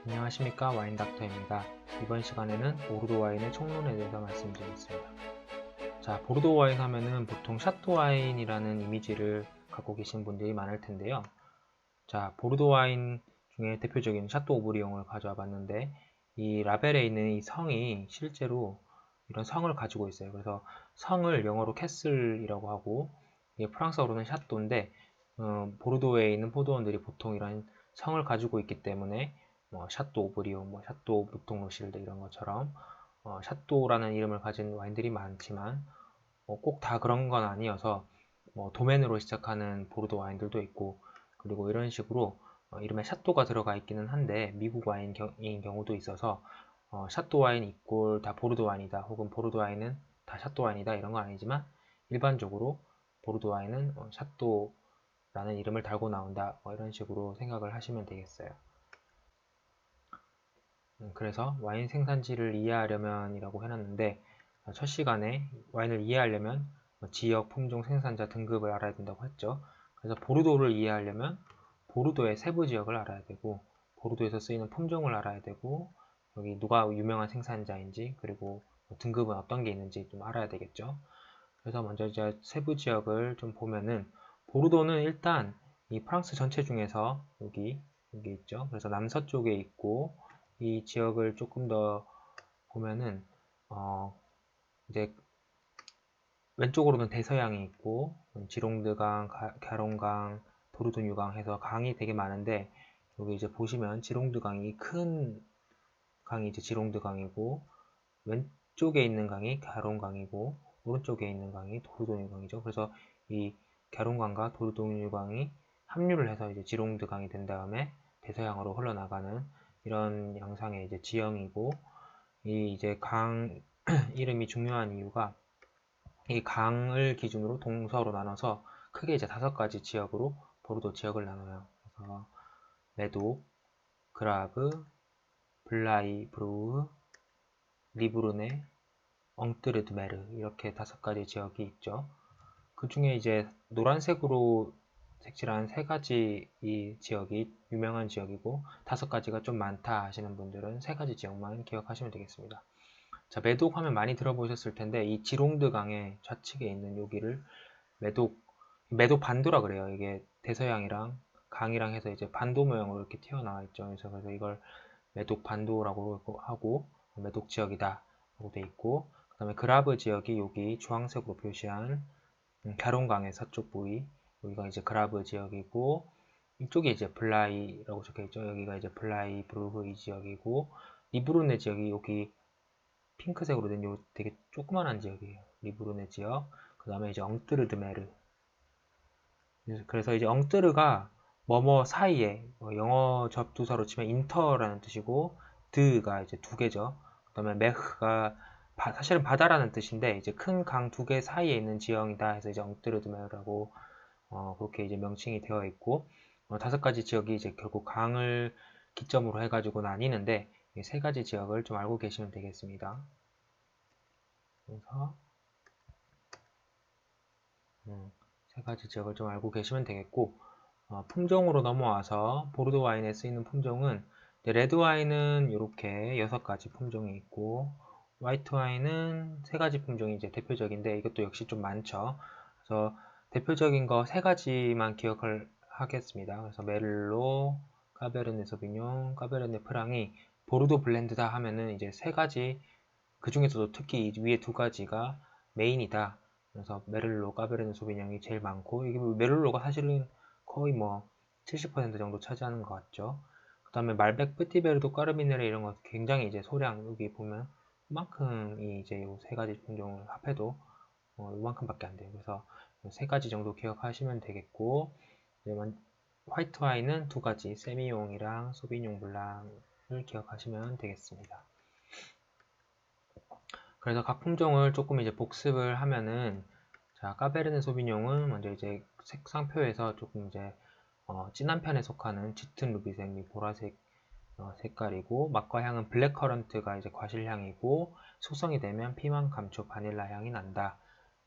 안녕하십니까, 와인닥터입니다. 이번 시간에는 보르도 와인의 총론에 대해서 말씀드리겠습니다. 자, 보르도 와인 하면은 보통 샤또 와인이라는 이미지를 갖고 계신 분들이 많을 텐데요. 자, 보르도 와인 중에 대표적인 샤또 오브리옹을 가져와 봤는데, 이 라벨에 있는 이 성이 실제로 이런 성을 가지고 있어요. 그래서 성을 영어로 캐슬이라고 하고, 이게 프랑스어로는 샤또인데, 보르도에 있는 포도원들이 보통 이런 성을 가지고 있기 때문에 샤또 오브리옹, 샤또 무통로실드 이런 것처럼 샤또라는 이름을 가진 와인들이 많지만 꼭 다 그런 건 아니어서 도멘으로 시작하는 보르도 와인들도 있고, 그리고 이런 식으로 이름에 샤또가 들어가 있기는 한데 미국 와인인 경우도 있어서 샤또 와인 이꼴 다 보르도 와인이다, 혹은 보르도 와인은 다 샤또 와인이다, 이런 건 아니지만 일반적으로 보르도 와인은 샤또라는 이름을 달고 나온다, 이런 식으로 생각을 하시면 되겠어요. 그래서 와인 생산지를 이해하려면 이라고 해놨는데, 첫 시간에 와인을 이해하려면 지역, 품종, 생산자, 등급을 알아야 된다고 했죠. 그래서 보르도를 이해하려면 보르도의 세부 지역을 알아야 되고, 보르도에서 쓰이는 품종을 알아야 되고, 여기 누가 유명한 생산자인지, 그리고 등급은 어떤 게 있는지 좀 알아야 되겠죠. 그래서 먼저 이제 세부 지역을 좀 보면은, 보르도는 일단 이 프랑스 전체 중에서 여기 있죠. 그래서 남서쪽에 있고, 이 지역을 조금 더 보면은 이제 왼쪽으로는 대서양이 있고, 지롱드강, 갸롱강, 도르도뉴강 해서 강이 되게 많은데, 여기 이제 보시면 지롱드강이 큰 강이 이제 지롱드강이고, 왼쪽에 있는 강이 갸롱강이고, 오른쪽에 있는 강이 도르도뉴강이죠. 그래서 이 갸롱강과 도르도뉴강이 합류를 해서 이제 지롱드강이 된 다음에 대서양으로 흘러나가는 이런 양상의 이제 지형이고, 이 이제 강 이름이 중요한 이유가 이 강을 기준으로 동서로 나눠서 크게 이제 5가지 지역으로 보르도 지역을 나눠요. 그래서 메독, 그라브, 블라이, 브루흐, 리브르네, 엉뜨르드메르, 이렇게 5가지 지역이 있죠. 그 중에 이제 노란색으로 색칠한 3가지 이 지역이 유명한 지역이고, 5가지가 좀 많다 하시는 분들은 3가지 지역만 기억하시면 되겠습니다. 자, 매독 하면 많이 들어보셨을 텐데, 이 지롱드 강의 좌측에 있는 여기를 매독 반도라 그래요. 이게 대서양이랑 강이랑 해서 이제 반도 모양으로 이렇게 튀어나와 있죠. 그래서 이걸 매독 반도라고 하고, 매독 지역이다 라고 돼 있고, 그 다음에 그라브 지역이 여기 주황색으로 표시한 갸롱강의 서쪽 부위, 여기가 이제 그라브 지역이고, 이쪽에 이제 블라이라고 적혀 있죠. 여기가 이제 블라이 브루흐 이 지역이고, 리브르네 지역이 여기 핑크색으로 된 요 되게 조그만한 지역이에요. 리브르네 지역. 그 다음에 이제 엉뜨르드메르. 그래서 이제 엉뜨르가 뭐뭐 사이에, 영어 접두사로 치면 인터라는 뜻이고, 드가 이제 2개죠. 그 다음에 메흐가 사실은 바다라는 뜻인데, 이제 큰 강 2개 사이에 있는 지형이다 해서 이제 엉뜨르드메르라고 그렇게 이제 명칭이 되어 있고, 5가지 지역이 이제 결국 강을 기점으로 해가지고 나뉘는데, 이 3가지 지역을 좀 알고 계시면 되겠습니다. 그래서 3가지 지역을 좀 알고 계시면 되겠고, 품종으로 넘어와서 보르도 와인에 쓰이는 품종은, 레드 와인은 이렇게 6가지 품종이 있고, 화이트 와인은 3가지 품종이 이제 대표적인데, 이것도 역시 좀 많죠. 그래서 대표적인 거 3가지만 기억을 하겠습니다. 그래서 메를로, 까베르네 소비뇽, 까베르네 프랑이 보르도 블렌드다 하면은 이제 3가지, 그 중에서도 특히 위에 2가지가 메인이다. 그래서 메를로, 까베르네 소비뇽이 제일 많고, 이게 메를로가 사실은 거의 70% 정도 차지하는 것 같죠. 그 다음에 말백, 프티베르도, 까르미네르 이런 거 굉장히 이제 소량, 여기 보면 이만큼이 이제 요 3가지 품종을 합해도 이만큼밖에 안 돼요. 그래서 3가지 정도 기억하시면 되겠고, 화이트 와인은 2가지, 세미용이랑 소비뇽 블랑을 기억하시면 되겠습니다. 그래서 각 품종을 조금 이제 복습을 하면은, 자, 까베르네 소비뇽은 먼저 이제 색상표에서 조금 이제 진한 편에 속하는 짙은 루비색 및 보라색 색깔이고, 맛과 향은 블랙커런트가 이제 과실향이고, 숙성이 되면 피망, 감초, 바닐라 향이 난다.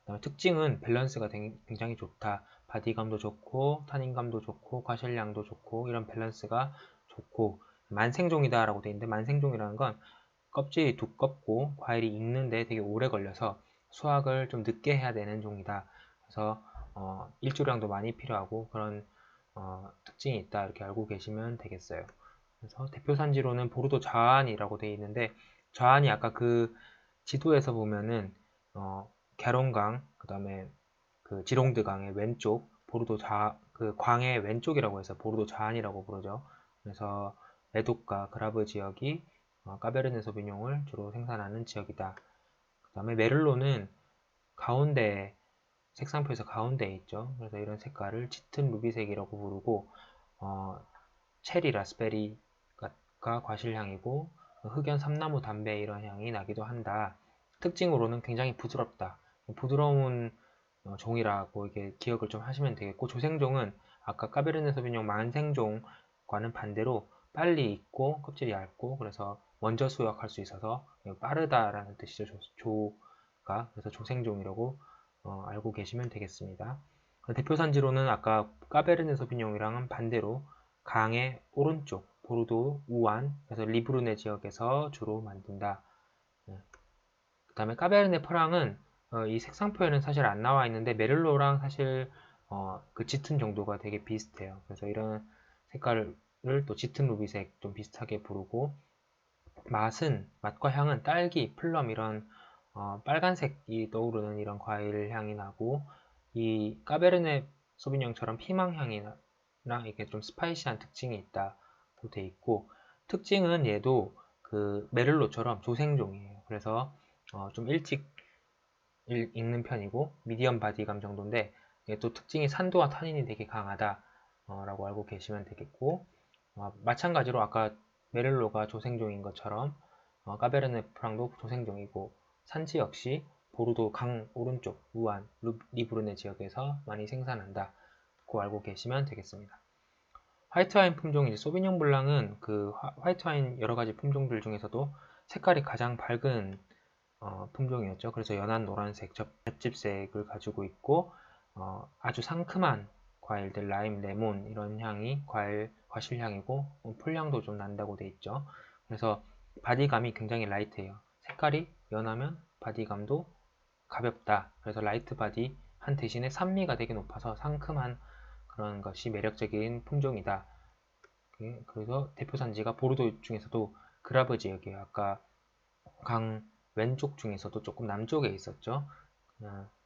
그다음에 특징은 밸런스가 굉장히 좋다. 바디감도 좋고, 타닌감도 좋고, 과실향도 좋고, 이런 밸런스가 좋고, 만생종이다 라고 되어 있는데, 만생종이라는 건 껍질이 두껍고 과일이 익는데 되게 오래 걸려서 수확을 좀 늦게 해야 되는 종이다. 그래서 일조량도 많이 필요하고 그런 특징이 있다, 이렇게 알고 계시면 되겠어요. 그래서 대표 산지로는 보르도 좌안이라고 되어 있는데, 좌안이 아까 그 지도에서 보면은 갸롱강, 그 다음에 그 지롱드강의 왼쪽, 보르도 그 광의 왼쪽이라고 해서 보르도 좌안이라고 부르죠. 그래서 메독과 그라브 지역이 까베르네 소비뇽을 주로 생산하는 지역이다. 그 다음에 메를로는 가운데, 색상표에서 가운데에 있죠. 그래서 이런 색깔을 짙은 루비색이라고 부르고, 체리, 라스베리가 과실향이고, 흑연, 삼나무, 담배 이런 향이 나기도 한다. 특징으로는 굉장히 부드럽다. 부드러운 종이라고 이게 기억을 좀 하시면 되겠고, 조생종은 아까 까베르네 소비뇽 만생종과는 반대로 빨리 익고 껍질이 얇고, 그래서 먼저 수확할 수 있어서 빠르다라는 뜻이죠. 조가. 그래서 조생종이라고 알고 계시면 되겠습니다. 대표 산지로는 아까 까베르네 소비뇽이랑은 반대로 강의 오른쪽, 보르도 우안, 그래서 리브르네 지역에서 주로 만든다. 그 다음에 까베르네 프랑은 이 색상표에는 사실 안 나와 있는데, 메를로랑 사실 그 짙은 정도가 되게 비슷해요. 그래서 이런 색깔을 또 짙은 루비색 좀 비슷하게 부르고, 맛과 향은 딸기, 플럼 이런 빨간색이 떠오르는 이런 과일 향이 나고, 이 까베르네 소비뇽처럼 피망 향이나 이렇게 좀 스파이시한 특징이 있다고 돼 있고, 특징은 얘도 그 메를로처럼 조생종이에요. 그래서 좀 일찍 익는 편이고 미디엄 바디감 정도인데, 얘 또 특징이 산도와 타닌이 되게 강하다 라고 알고 계시면 되겠고, 마찬가지로 아까 메를로가 조생종인 것처럼 까베르네 프랑도 조생종이고, 산지 역시 보르도 강 오른쪽 우안, 리브르네 지역에서 많이 생산한다고 알고 계시면 되겠습니다. 화이트와인 품종, 이제 소비뇽 블랑은 그 화이트와인 여러 가지 품종들 중에서도 색깔이 가장 밝은 품종이었죠. 그래서 연한 노란색, 볏짚색을 가지고 있고, 아주 상큼한 과일들, 라임, 레몬 이런 향이 과실향이고, 풀향도 좀 난다고 돼 있죠. 그래서 바디감이 굉장히 라이트해요. 색깔이 연하면 바디감도 가볍다. 그래서 라이트 바디한 대신에 산미가 되게 높아서 상큼한 그런 것이 매력적인 품종이다. 그래서 대표 산지가 보르도 중에서도 그라브 지역이에요. 아까 강 왼쪽 중에서도 조금 남쪽에 있었죠.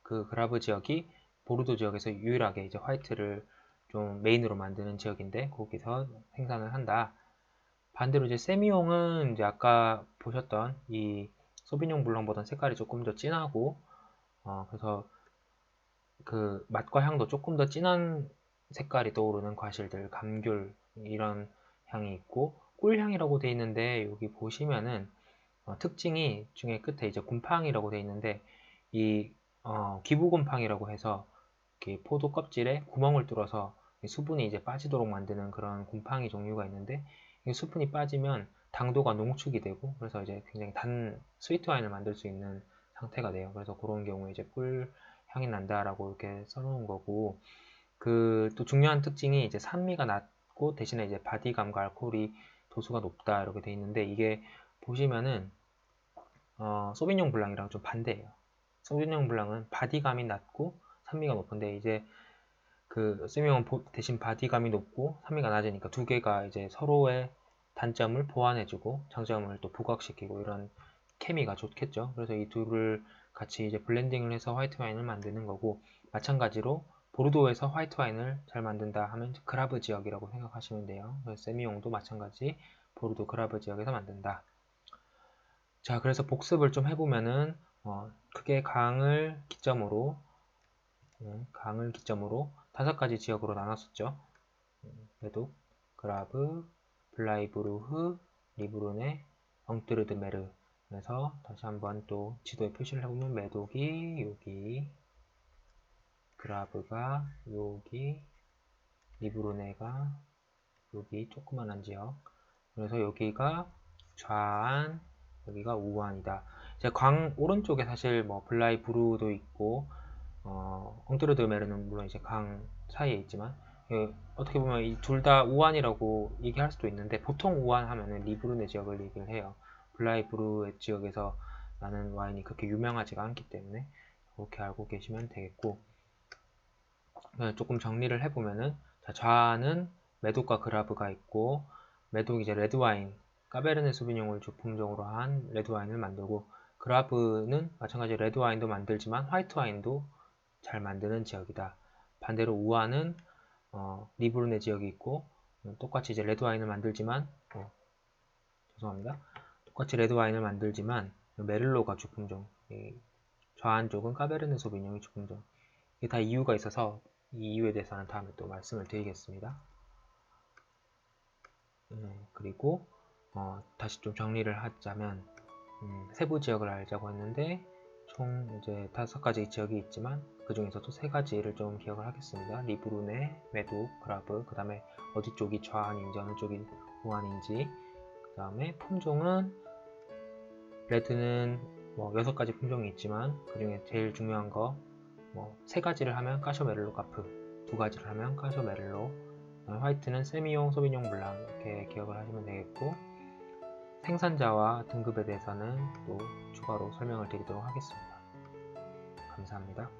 그 그라브 지역이 보르도 지역에서 유일하게 이제 화이트를 좀 메인으로 만드는 지역인데, 거기서 생산을 한다. 반대로 이제 세미옹은 이제 아까 보셨던 이 소비뇽 블랑보다는 색깔이 조금 더 진하고, 그래서 그 맛과 향도 조금 더 진한 색깔이 떠오르는 과실들, 감귤 이런 향이 있고, 꿀향이라고 되어 있는데, 여기 보시면은 특징이 중에 끝에 이제 곰팡이라고 되어 있는데, 이 기부곰팡이라고 해서 이렇게 포도 껍질에 구멍을 뚫어서 수분이 이제 빠지도록 만드는 그런 곰팡이 종류가 있는데, 이 수분이 빠지면 당도가 농축이 되고, 그래서 이제 굉장히 단 스위트 와인을 만들 수 있는 상태가 돼요. 그래서 그런 경우에 이제 꿀 향이 난다라고 이렇게 써놓은 거고, 그 또 중요한 특징이 이제 산미가 낮고 대신에 이제 바디감과 알코올이 도수가 높다 이렇게 돼 있는데, 이게 보시면은 소비뇽 블랑이랑 좀 반대예요. 소비뇽 블랑은 바디감이 낮고 산미가 높은데, 이제 그 소비뇽은 대신 바디감이 높고 산미가 낮으니까 두 개가 이제 서로의 단점을 보완해주고 장점을 또 부각시키고, 이런 케미가 좋겠죠. 그래서 이 둘을 같이 이제 블렌딩을 해서 화이트 와인을 만드는 거고, 마찬가지로 보르도에서 화이트 와인을 잘 만든다 하면 그라브 지역이라고 생각하시면 돼요. 세미옹도 마찬가지 보르도 그라브 지역에서 만든다. 자, 그래서 복습을 좀 해보면은 크게 강을 기점으로 5가지 지역으로 나눴었죠. 메독, 그라브, 블라이브루흐, 리브르네, 엉뜨르드메르. 그래서 다시 한번 또 지도에 표시를 해보면 메독이 여기, 그라브가 여기, 리브르네가 여기 조그만한 지역. 그래서 여기가 좌안, 여기가 우안이다. 이제 광 오른쪽에 사실 뭐 블라이브루도 있고, 엉뜨르드메르는 물론 이제 강 사이에 있지만, 어떻게 보면 이 둘 다 우환이라고 얘기할 수도 있는데 보통 우환 하면은 리브르네 지역을 얘기를 해요. 블라이브르 지역에서 나는 와인이 그렇게 유명하지가 않기 때문에 그렇게 알고 계시면 되겠고, 조금 정리를 해보면은, 자, 좌는 메독과 그라브가 있고, 메독이 이제 레드와인, 까베르네 소비뇽을 주품종으로 한 레드와인을 만들고, 그라브는 마찬가지로 레드와인도 만들지만 화이트와인도 잘 만드는 지역이다. 반대로 우아는 리브르네 지역이 있고, 똑같이 이제 레드와인을 만들지만, 죄송합니다. 똑같이 레드와인을 만들지만 메를로가 주품종, 좌한 쪽은 까베르네 소비뇽이 주품종. 이게 다 이유가 있어서 이 이유에 대해서는 다음에 또 말씀을 드리겠습니다. 그리고 다시 좀 정리를 하자면, 세부 지역을 알자고 했는데 총 이제 5가지 지역이 있지만 그 중에서도 3가지를 좀 기억을 하겠습니다. 리브르네, 메독, 그라브, 그 다음에 어디 쪽이 좌한인지 어느 쪽이 우한인지, 그 다음에 품종은 레드는 6가지 품종이 있지만 그 중에 제일 중요한 거 3가지를 하면 까쇼 메를로 카프, 2가지를 하면 까쇼 메를로, 화이트는 세미용, 소비뇽 블랑, 이렇게 기억을 하시면 되겠고, 생산자와 등급에 대해서는 또 추가로 설명을 드리도록 하겠습니다. 감사합니다.